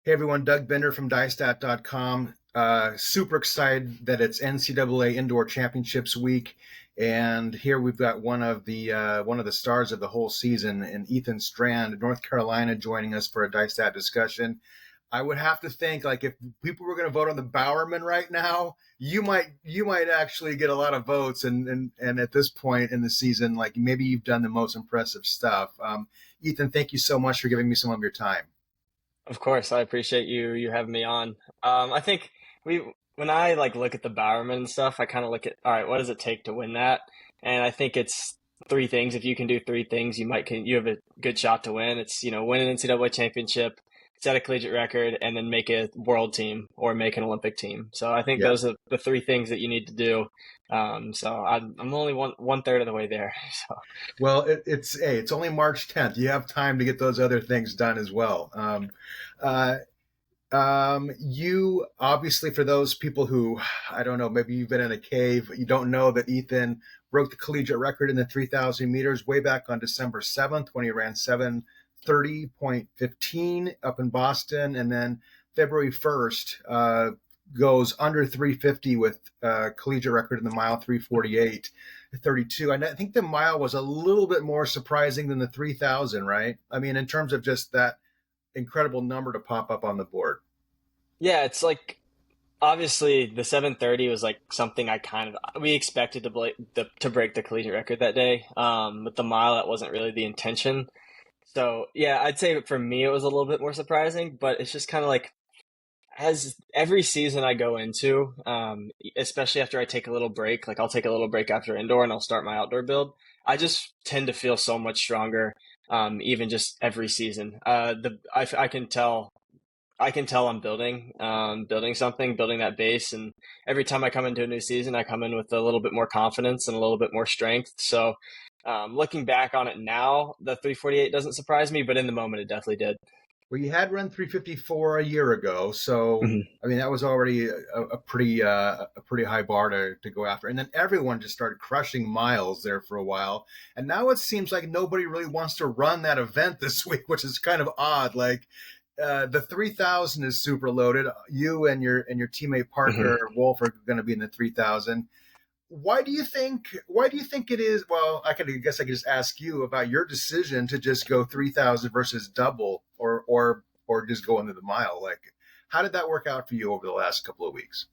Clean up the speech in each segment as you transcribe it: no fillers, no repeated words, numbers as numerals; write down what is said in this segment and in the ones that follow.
Hey everyone, Doug Bender from DyeStat.com. Super excited that it's NCAA Indoor Championships week, and here we've got one of the stars of the whole season, and Ethan Strand, North Carolina, joining us for a DyeStat discussion. I would have to think, like, if people were going to vote on the Bowerman right now, you might actually get a lot of votes, and at this point in the season, like, maybe you've done the most impressive stuff. Ethan, thank you so much for giving me some of your time. Of course, I appreciate you having me on. I think we when I look at the Bowerman and stuff, I kind of look at, all right, what does it take to win that? And I think it's three things. If you can do three things, you have a good shot to win. It's win an NCAA championship, set a collegiate record, and then make a world team or make an Olympic team. So I think Yeah. those are the three things that you need to do. So I'm only one third of the way there. So Well, it's only March 10th. You have time to get those other things done as well. Uh, you obviously, for those people who, I don't know, maybe you've been in a cave, you don't know that Ethan broke the collegiate record in the 3,000 meters way back on December 7th when he ran 7:30.15 up in Boston, and then February 1st goes under 350 with collegiate record in the mile 3:48.32. I think the mile was a little bit more surprising than the 3,000, right? I mean, in terms of just that incredible number to pop up on the board. yeah, it's like obviously the 7:30 was like something we expected to break the collegiate record that day. With the mile, that wasn't really the intention. So yeah, I'd say for me it was a little bit more surprising, but it's just kind of like as every season I go into, especially after I take a little break, like I'll take a little break after indoor and I'll start my outdoor build. I just tend to feel so much stronger, even just every season. I can tell I'm building something, building that base. And every time I come into a new season, I come in with a little bit more confidence and a little bit more strength. So, looking back on it now, the 3:48 doesn't surprise me, but in the moment, it definitely did. Well, you had run 3:54 a year ago, so Mhm. I mean that was already a pretty high bar to go after. And then everyone just started crushing miles there for a while, and now it seems like nobody really wants to run that event this week, which is kind of odd. Like the 3,000 is super loaded. You and your teammate Mhm. Parker Wolfe are going to be in the 3,000. Why do you think it is? Well, I guess I could just ask you about your decision to just go 3,000 versus double, or just go into the mile. Like, how did that work out for you over the last couple of weeks?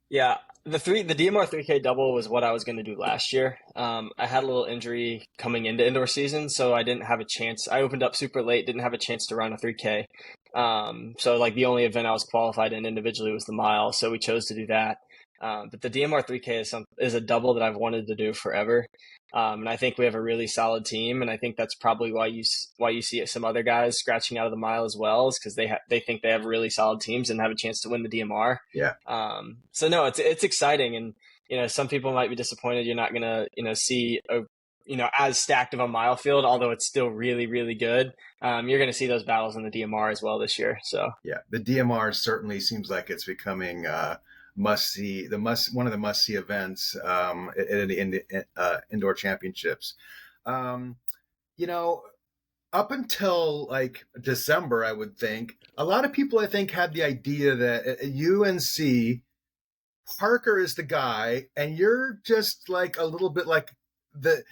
Yeah, the DMR 3K double was what I was going to do last year. I had a little injury coming into indoor season, so I didn't have a chance. I opened up super late, didn't have a chance to run a 3K. So like the only event I was qualified in individually was the mile, so we chose to do that. But the DMR 3K is a double that I've wanted to do forever. And I think we have a really solid team, and I think that's probably why you see some other guys scratching out of the mile as well, is because they think they have really solid teams and have a chance to win the DMR. Yeah. So no, it's exciting, and some people might be disappointed you're not gonna see a as stacked of a mile field, although it's still really really good. You're gonna see those battles in the DMR as well this year. So Yeah, the DMR certainly seems like it's becoming must see the must one of the must see events in the indoor championships. Um, you know, up until like December, I would think a lot of people I think had the idea that at UNC Parker is the guy, and you're just like the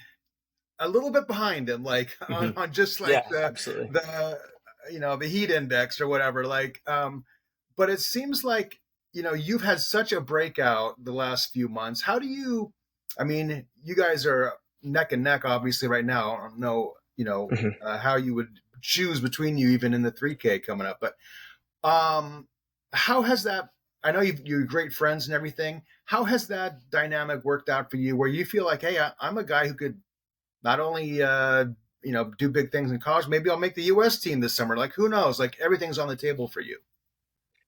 a little bit behind him, like on, mhm. on just like Yeah, the absolutely. the the heat index or whatever. But it seems like you've had such a breakout the last few months. How do you? I mean, you guys are neck and neck, obviously, right now. I don't know, Mhm. how you would choose between you even in the 3K coming up, but um, how has that? I know you're great friends and everything. How has that dynamic worked out for you, where you feel like, hey, I'm a guy who could not only do big things in college, maybe I'll make the U.S. team this summer. Like, who knows? Like, everything's on the table for you.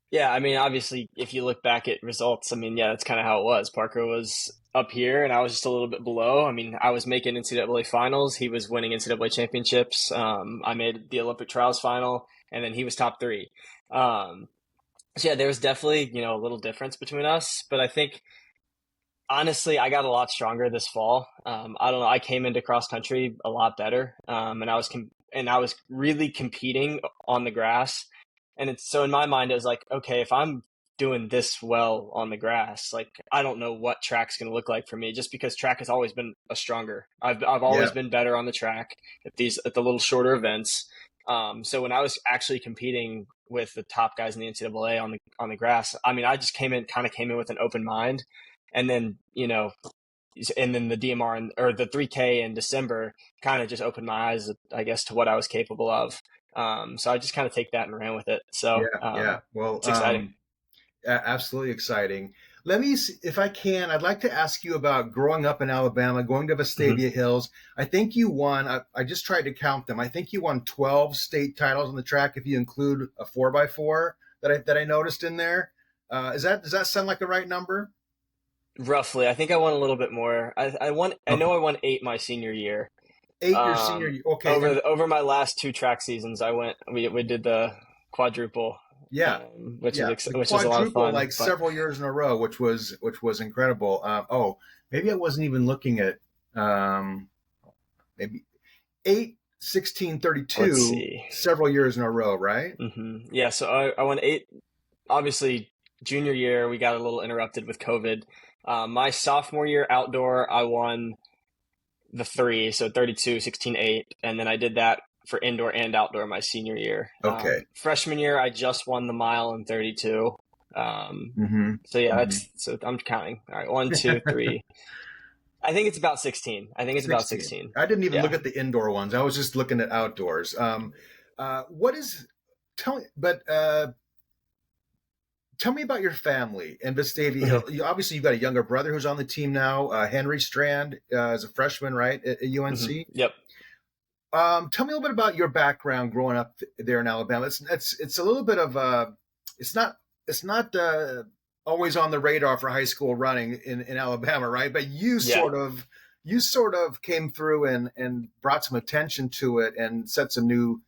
Yeah, I mean, obviously, if you look back at results, I mean, yeah, that's kind of how it was. Parker was up here, and I was just a little bit below. I mean, I was making NCAA finals. He was winning NCAA championships. I made the Olympic trials final, and then he was top three. Um, so yeah, there was definitely, a little difference between us, but I think honestly, I got a lot stronger this fall. I don't know. I came into cross country a lot better, and I was really competing on the grass. And it's so in my mind, it was like, okay, if I'm doing this well on the grass, like I don't know what track's going to look like for me, just because track has always been a stronger. I've always Yeah. been better on the track at the little shorter events. So when I was actually competing with the top guys in the NCAA on the grass, I mean, I just came in with an open mind, and then the DMR or the 3K in December kind of just opened my eyes, I guess, to what I was capable of. So I just kind of take that and ran with it. So Yeah. Yeah. Well, it's exciting. absolutely exciting. Let me see if I can. I'd like to ask you about growing up in Alabama, going to Mm-hmm. Vestavia Hills. I think you won. I just tried to count them. I think you won 12 state titles on the track if you include a 4x4 that I noticed in there. Does that sound like the right number? Roughly, I think I won a little bit more. I won. I Okay. know I won 8 my senior year. 8 your senior year. Okay, and Over my last 2 track seasons, I went. We did the quadruple, yeah, yeah, the which was a lot of quadruple fun. like But several years in a row, which was incredible. Oh, maybe I wasn't even looking at um, maybe 8, 16, let's 32 see. several years in a row, right? Yeah, so I won 8. Obviously, junior year we got a little interrupted with COVID. My sophomore year outdoor, I won the 3, so 32, 16, 8, and then I did that for indoor and outdoor my senior year. Okay. Freshman year, I just won the mile in 32. Mm-hmm. So yeah, Mm-hmm. so I'm counting. All right, 1, 2, 3. I think it's about 16. I think it's about 16. 16. I didn't even look Yeah. at the indoor ones. I was just looking at outdoors. What is tell me, but tell me about your family and Vestavia Mhm. Hill. Obviously, you've got a younger brother who's on the team now. Henry Strand is a freshman, right, at UNC. Yep. Tell me a little bit about your background growing up there in Alabama. It's a little bit of it's not always on the radar for high school running in Alabama, right? But Yeah. you sort of came through and brought some attention to it and set some new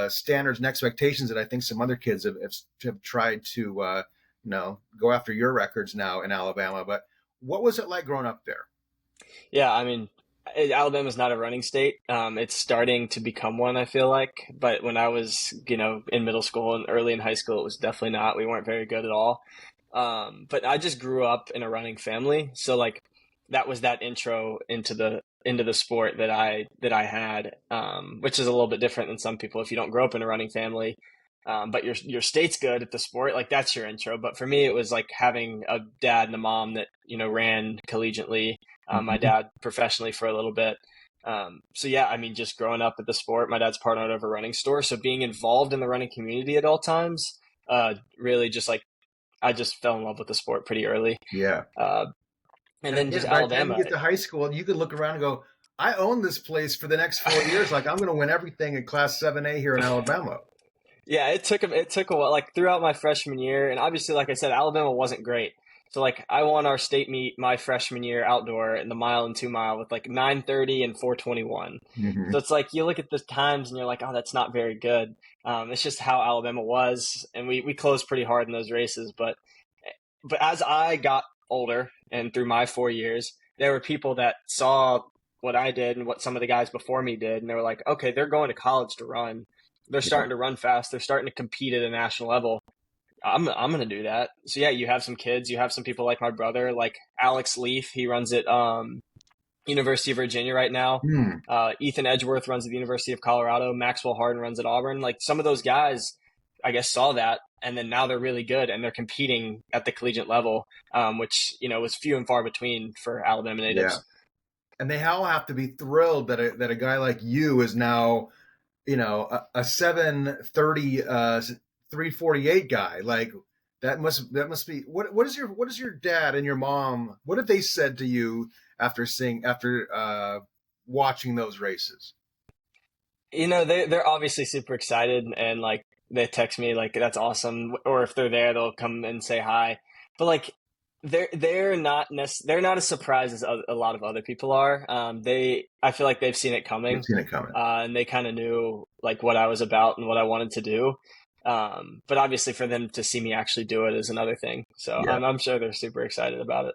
standards and expectations that I think some other kids have tried to go after your records now in Alabama. But what was it like growing up there? Yeah, I mean, Alabama's not a running state. It's starting to become one, I feel like. But when I was, in middle school and early in high school, it was definitely not. We weren't very good at all. But I just grew up in a running family, so like that was that intro into the sport that I had, which is a little bit different than some people if you don't grow up in a running family. But your state's good at the sport, like that's your intro. But for me, it was like having a dad and a mom that ran collegiately. My Mm-hmm. dad professionally for a little bit. So yeah, I mean, just growing up at the sport, my dad's partnered of a running store, so being involved in the running community at all times, really just like I just fell in love with the sport pretty early. Yeah. Uh, and And then just again, by the time you Alabama. get to high school, you could look around and go, I own this place for the next 4 years. Like I'm going to win everything in Class 7A here in Alabama. Yeah, it took a while, like throughout my freshman year, and obviously, like I said, Alabama wasn't great. So like I won our state meet my freshman year outdoor in the mile and 2 mile with like 9:30 and 4:21. Mm-hmm. So it's like you look at the times and you're like, oh, that's not very good. It's just how Alabama was, and we closed pretty hard in those races. But as I got older and through my 4 years, there were people that saw what I did and what some of the guys before me did, and they were like, okay, they're going to college to run. They're Yeah. starting to run fast. They're starting to compete at a national level. I'm gonna do that. So yeah, you have some kids. You have some people like my brother, like Alex Leaf. He runs at University of Virginia right now. Hmm. Ethan Edgeworth runs at the University of Colorado. Maxwell Harden runs at Auburn. Like some of those guys, I guess saw that, and then now they're really good and they're competing at the collegiate level, which was few and far between for Alabama Yeah. natives. And they all have to be thrilled that a guy like you is now, a 7:30, 3:48 guy. Like that must be what is your dad and your mom, what have they said to you after watching those races? They're obviously super excited and like they text me like that's awesome, or if they're there, they'll come and say hi. But like they're not as surprised as a lot of other people are. I feel like they've seen it You've coming, seen it coming. and they kind of knew like what I was about and what I wanted to do. But obviously for them to see me actually do it is another thing. So Yeah. I'm sure they're super excited about it.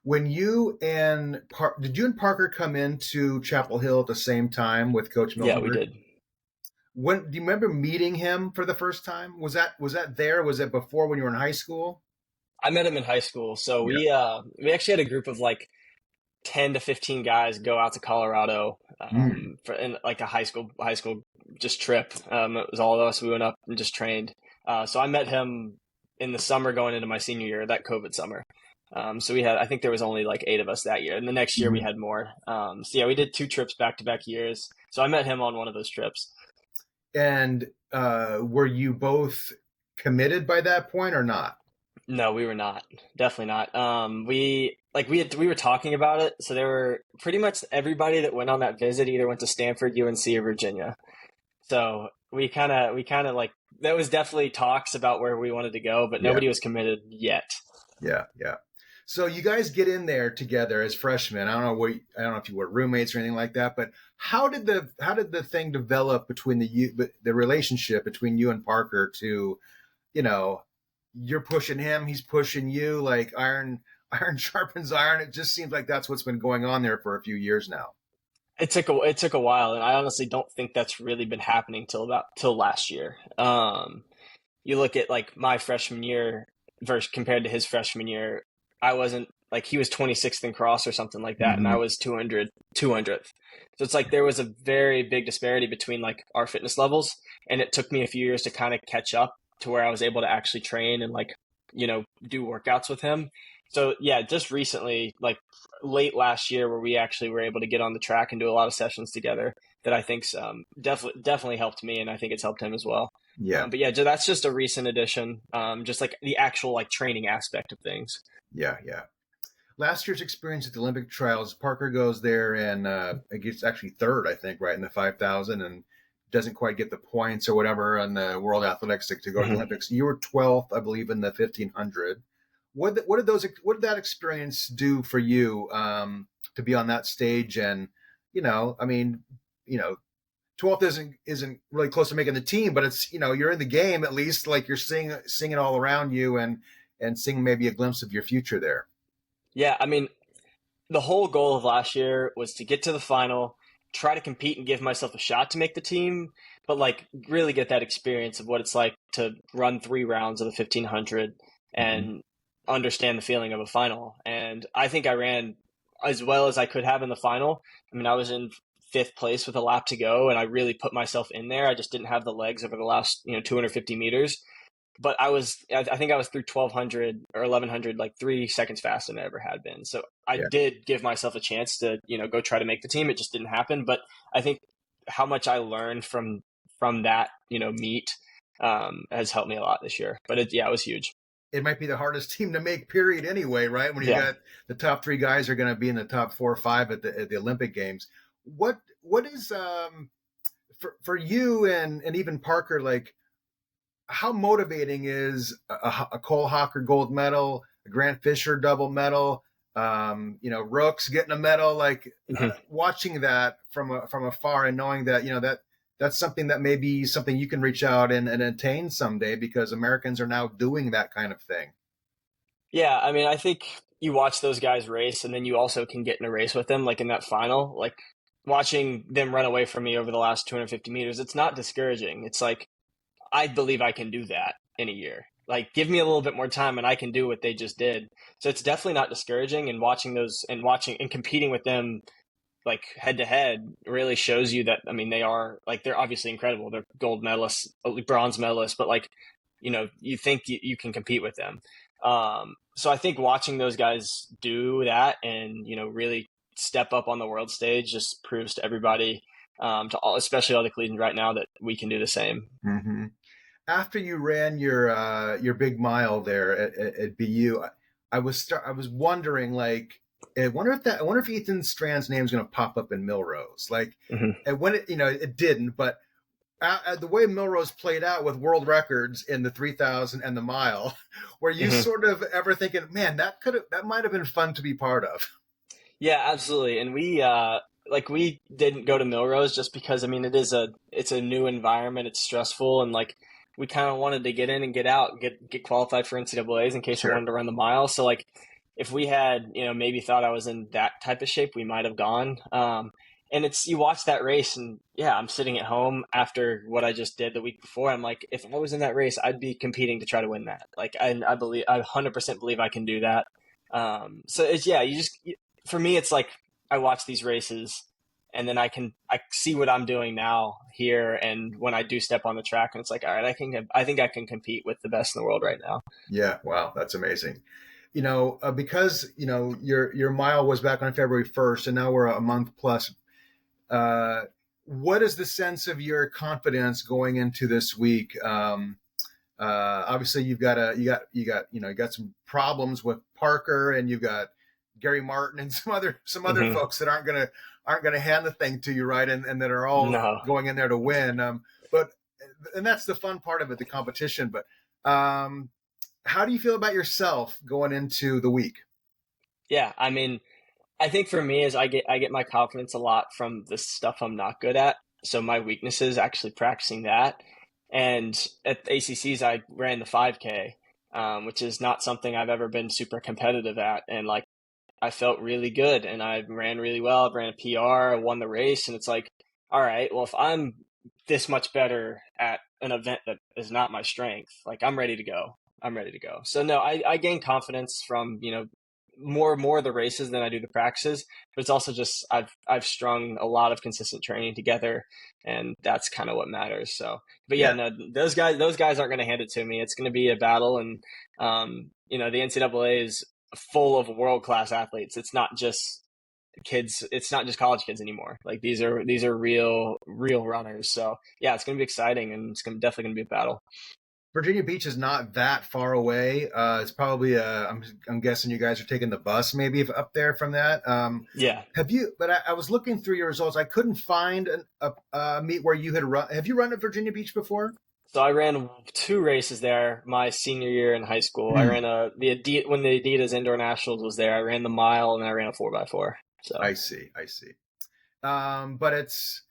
When did you and Parker come into Chapel Hill at the same time with Coach Yeah, we Miltenberg? did. When do you remember meeting him for the first time? Was that there? Was it before when you were in high school? I met him in high school. So Yeah. we actually had a group of like 10 to 15 guys go out to Colorado Mm. for in like a high school just trip. It was all of us. We went up and just trained. So I met him in the summer going into my senior year, that COVID summer. So I think there was only like 8 of us that year. And the next year we Mhm. had more. So yeah, we did 2 trips back to back years. So I met him on one of those trips. And were you both committed by that point or not? No, we were not. Definitely not. We were talking about it. So there were pretty much everybody that went on that visit either went to Stanford, UNC, or Virginia. So we kind of like that was definitely talks about where we wanted to go, but Yeah, nobody was committed yet. yeah, yeah. So you guys get in there together as freshmen. I don't know if you were roommates or anything like that, but how did the thing develop between the relationship between you and Parker to, you know, you're pushing him, he's pushing you, like iron sharpens iron. It just seems like that's what's been going on there for a few years now. It took a while, and I honestly don't think that's really been happening till last year. You look at like my freshman year versus compared to his freshman year, I wasn't like he was 26th in cross or something like that, and I Mm-hmm. was 200th. So it's like there was a very big disparity between like our fitness levels, and it took me a few years to kind of catch up to where I was able to actually train and like, do workouts with him. So yeah, just recently, like late last year, where we actually were able to get on the track and do a lot of sessions together, that I think's definitely helped me, and I think it's helped him as well. Yeah, But yeah, that's just a recent addition. Just like the actual like training aspect of things. yeah, yeah. Last year's experience at the Olympic trials, Parker goes there and it gets actually third, I think, right in the 5,000, and doesn't quite get the points or whatever on the World Athletics to go to the Mhm. Olympics. You were 12th, I believe, in the 1500. What did that experience do for you to be on that stage? And I mean, you know, 12th isn't really close to making the team, but it's you're in the game at least, like you're seeing it all around you and seeing maybe a glimpse of your future there. Yeah, I mean, the whole goal of last year was to get to the final, try to compete and give myself a shot to make the team, but like really get that experience of what it's like to run 3 rounds of the 1500 Mm-hmm. and understand the feeling of a final. And I think I ran as well as I could have in the final. I mean, I was in fifth place with a lap to go, and I really put myself in there. I just didn't have the legs over the last 250 meters, but I think I was through 1200 or 1100 like 3 seconds faster than I ever had been. So I Yeah. did give myself a chance to go try to make the team. It just didn't happen. But I think how much I learned from that meet has helped me a lot this year. But it was huge. It might be the hardest team to make, period, anyway, right? When you Yeah. got the top three guys are going to be in the top 4 or 5 at the Olympic Games. What is for you and even Parker, like how motivating is a Cole Hocker gold medal, a Grant Fisher double medal, Rooks getting a medal, like Mhm. watching that from afar and knowing that that's something that may be something you can reach out and attain someday because Americans are now doing that kind of thing. Yeah, I mean, I think you watch those guys race, and then you also can get in a race with them, like in that final. Like watching them run away from me over the last 250 meters, it's not discouraging. It's like I believe I can do that in a year. Like, give me a little bit more time and I can do what they just did. So it's definitely not discouraging. And watching and competing with them like head to head really shows you that. I mean, they're obviously incredible. They're gold medalists, bronze medalists, but like, you think you can compete with them. So I think watching those guys do that and really step up on the world stage just proves to everybody, especially all the collegians right now, that we can do the same. Mm-hmm. After you ran your big mile there at BU, I was wondering, like, I wonder if Ethan Strand's name is going to pop up in Milrose, like, Mhm. and when it didn't, but the way Milrose played out with world records in the 3,000 and the mile, were you Mhm. sort of ever thinking, man, that might have been fun to be part of? Yeah, absolutely. And we didn't go to Milrose just because I mean it's a new environment, it's stressful, and like we kind of wanted to get in and get out, and get qualified for NCAA's in case I Sure. wanted to run the mile. So like if we had maybe thought I was in that type of shape, we might have gone. And you watch that race, and yeah, I'm sitting at home after what I just did the week before. I'm like, if I was in that race, I'd be competing to try to win that. Like, I 100% believe I can do that. So it's, yeah, for me, it's like I watch these races, and then I see what I'm doing now here, and when I do step on the track, and it's like, all right, I think I can compete with the best in the world right now. Yeah, wow, that's amazing. Because your mile was back on February 1st, and now we're a month plus. Uh, what is the sense of your confidence going into this week? Obviously, you got some problems with Parker, and you've got Gary Martin and some other Hmm. folks that aren't gonna hand the thing to you, right, and that are all No. going in there to win. But and that's the fun part of it, the competition. But how do you feel about yourself going into the week? Yeah, I mean, I think for me is I get my confidence a lot from the stuff I'm not good at. So my weakness is actually practicing that. And at the ACCs, I ran the 5K, which is not something I've ever been super competitive at. And like I felt really good, and I ran really well. I ran a PR, I won the race, and it's like, all right, well, if I'm this much better at an event that is not my strength, like I'm ready to go. I'm ready to go. So no, I gain confidence from more of the races than I do the practices, but it's also just I've strung a lot of consistent training together, and that's kind of what matters. So, but yeah, Yeah, no, those guys aren't going to hand it to me. It's going to be a battle, and the NCAA is full of world class athletes. It's not just kids. It's not just college kids anymore. Like these are real runners. So yeah, it's going to be exciting, and definitely going to be a battle. Virginia Beach is not that far away. It's probably I'm guessing you guys are taking the bus maybe up there from that. Yeah. Have you? But I was looking through your results. I couldn't find a meet where you had run. Have you run at Virginia Beach before? So I ran two races there my senior year in high school. I Hmm. ran when the Adidas Indoor Nationals was there. I ran the mile, and then I ran a 4x4. So I see. I see. But it's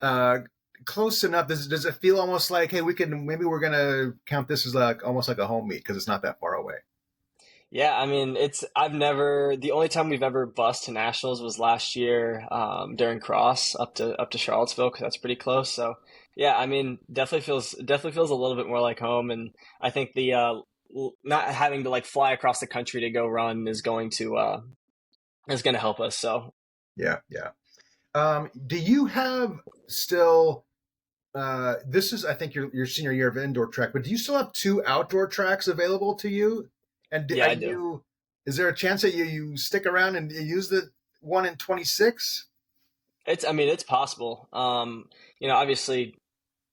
uh, close enough. Does it feel almost like, hey, we're gonna count this as like almost like a home meet because it's not that far away. yeah, I mean the only time we've ever bussed to nationals was last year during cross up to Charlottesville, because that's pretty close. So yeah, I mean definitely feels a little bit more like home, and I think the not having to like fly across the country to go run is going to help us. So Yeah, yeah. Do you have still? This is, I think, your senior year of indoor track, but do you still have two outdoor tracks available to you? And yeah, are I do. you? Is there a chance that you stick around and you use the one in 26? I mean, it's possible. Obviously,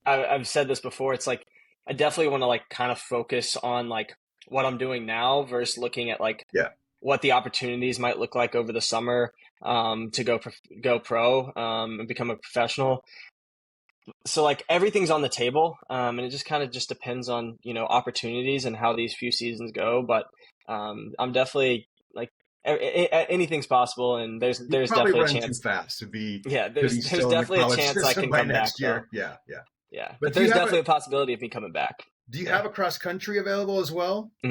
I've said this before. It's like I definitely want to like kind of focus on like what I'm doing now versus looking at like Yeah, what the opportunities might look like over the summer to go pro and become a professional. So like everything's on the table, and it just kind of just depends on opportunities and how these few seasons go. But I'm definitely like anything's possible, and there's you there's probably definitely a run too chance. fast to be Yeah, to there's be there's still in the definitely a college chance I system can by come back next though. year. Yeah, yeah. Yeah, But but there's definitely a possibility of me coming back. do you Yeah. have a cross country available as well? I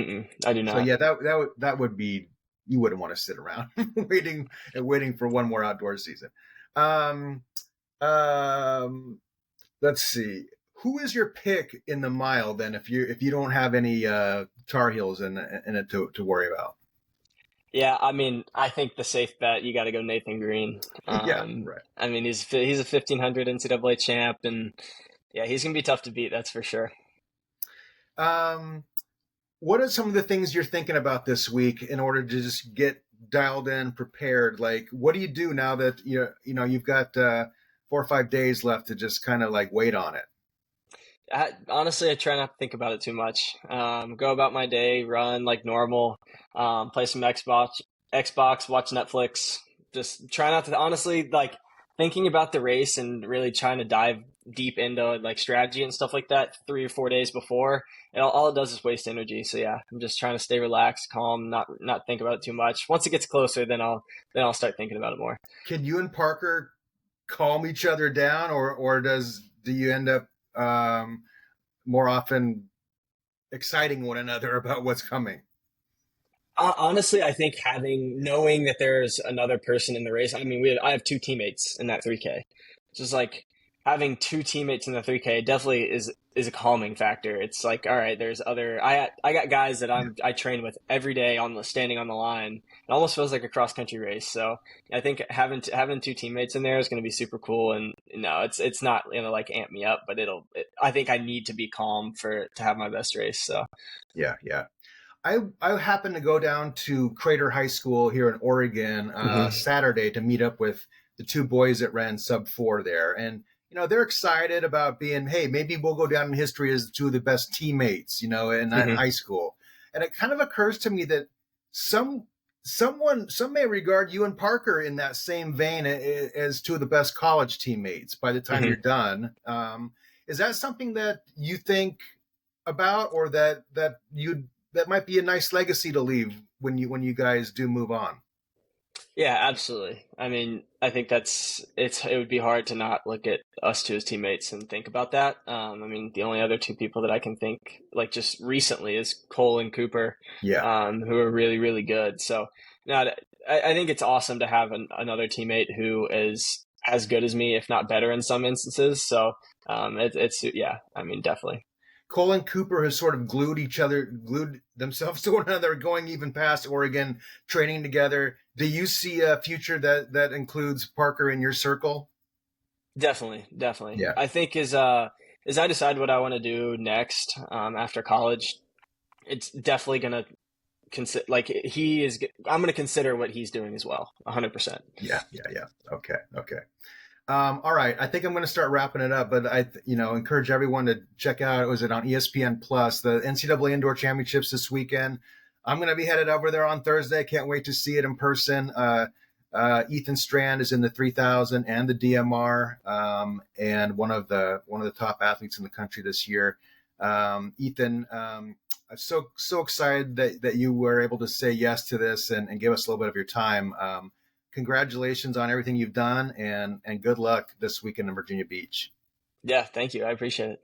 do So not. yeah, that would be, you wouldn't want to sit around waiting for one more outdoor season. Um, um, let's see. Who is your pick in the mile then? If you don't have any Tar Heels in it to worry about. Yeah, I mean, I think the safe bet you got to go Nathan Green. Yeah, right. I mean, he's a 1500 NCAA champ, and yeah, he's gonna be tough to beat. That's for sure. Um, what are some of the things you're thinking about this week in order to just get dialed in, prepared? Like, what do you do now that you've got 4 or 5 days left to just kind of like wait on it? Honestly, I try not to think about it too much. Go about my day, run like normal, play some Xbox, watch Netflix. Just try not to honestly like thinking about the race and really trying to dive deep into like strategy and stuff like that 3 or 4 days before. And all it does is waste energy. So yeah, I'm just trying to stay relaxed, calm, not think about it too much. Once it gets closer, then I'll start thinking about it more. Can you and Parker calm each other down, or do you end up more often exciting one another about what's coming? Honestly, I think knowing that there's another person in the race. I mean, I have two teammates in that 3K. Just like having two teammates in the 3K definitely is a calming factor. It's like, all right, there's other. I got guys that Yeah, I train with every day on the standing on the line. It almost feels like a cross country race. So I think having two teammates in there is going to be super cool. And no, it's not gonna like amp me up, but I think I need to be calm to have my best race. So. yeah, yeah. I happened to go down to Crater High School here in Oregon Hmm. Saturday to meet up with the two boys that ran sub four there, and they're excited about being, hey, maybe we'll go down in history as two of the best teammates, in Hmm. high school. And it kind of occurs to me that some some may regard you and Parker in that same vein as two of the best college teammates by the time you're Hmm. done. Is that something that you think about, or that might be a nice legacy to leave when you guys do move on? Yeah, absolutely. I mean, I think it would be hard to not look at us two as teammates and think about that. I mean, the only other two people that I can think like just recently is Cole and Cooper, Yeah, who are really, really good. So, no, I think it's awesome to have another teammate who is as good as me, if not better in some instances. So, it's yeah, I mean, definitely. Cole and Cooper have sort of glued themselves to one another, going even past Oregon, training together. Do you see a future that includes Parker in your circle? Definitely, definitely. Yeah, I think as I decide what I want to do next after college, it's definitely gonna consider like he is. I'm gonna consider what he's doing as well, 100%. yeah, yeah, yeah. Okay, okay. All right, I think I'm going to start wrapping it up, but I, encourage everyone to check out. Was it on ESPN Plus, the NCAA Indoor Championships this weekend? I'm going to be headed over there on Thursday. Can't wait to see it in person. Ethan Strand is in the 3000 and the DMR, and one of the top athletes in the country this year. Ethan, I'm so excited that you were able to say yes to this and give us a little bit of your time. Congratulations on everything you've done, and good luck this weekend in Virginia Beach. Yeah, thank you. I appreciate it.